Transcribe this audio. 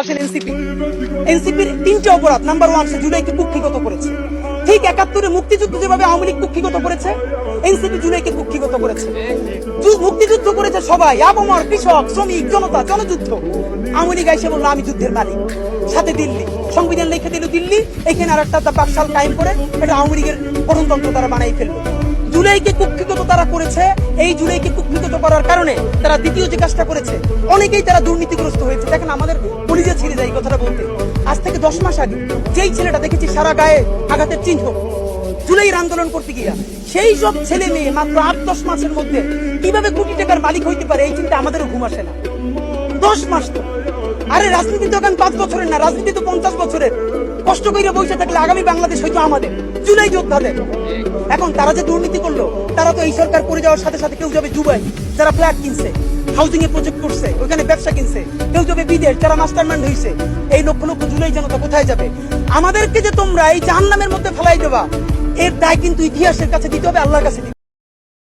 আসেন এনসিপির তিনটে অপরাধ। নাম্বার 1, সে জুলাইকে কুক্ষিগত করেছে। ঠিক 71-এ মুক্তিযুদ্ধ যেভাবে আওয়ামী লীগ কুক্ষিগত করেছে, এনসিপি জুলাইকে কুক্ষিগত করেছে। মুক্তিযুদ্ধ করেছে সবাই, আবমর, কৃষক, শ্রমিক, জনতা, জনযুদ্ধ। আওয়ামী লীগ এসে বললো আমি যুদ্ধের মালিক, সাথে দিল্লি সংবিধান লিখে দিল দিল্লি, এখানে আর একটা বাকশাল কায়েম করে এটা আওয়ামী লীগের গঠনতন্ত্র তারা বানাই ফেললো। জুলাইকে কুক্ষিগত তারা করেছে। এই জুলাইকে কুক্ষিগত করার কারণে তারা দ্বিতীয় যে কাজটা করেছে, অনেকেই তারা দুর্নীতিগ্রস্ত হয়েছে। দেখেন আমাদের কলিজা ছিঁড়ে যায় এই কথাটা বলতে। আজ থেকে 10 মাস আগে যেই ছেলেটা দেখেছি সারা গায়ে আঘাতের চিহ্ন জুলাইয়ের আন্দোলন করতে গিয়া, সেই সব ছেলে মেয়ে মাত্র 8-10 মাসের মধ্যে কিভাবে কোটি টাকার মালিক হইতে পারে এই চিন্তা আমাদেরও ঘুম আসে না। 10 মাস তো, আরে রাজনীতি তো এখন 5 বছরের না, রাজনীতি তো 50 বছরের। কষ্ট করে বসে থাকলে আগামী বাংলাদেশ হয়তো আমাদের, জুলাই যোদ্ধাদের। এখন তারা যে দুর্নীতি করলো, তারা তো এই সরকার পড়ে যাওয়ার সাথে সাথে কেউ যাবে দুবাই, যারা ফ্ল্যাট কিনছে, হাউজিং এর প্রজেক্ট করছে, ওখানে ব্যবসা কিনছে, কেউ যাবে বিদেশ, যারা মাস্টারমাইন্ড হয়েছে। এই লক্ষ লক্ষ জুলাই জনতা কোথায় যাবে? আমাদেরকে যে তোমরা এই জাহান্নামের মধ্যে ফেলাই দেবা, এর দায় কিন্তু ইতিহাসের কাছে দিতে হবে, আল্লাহর কাছে দিতে হবে।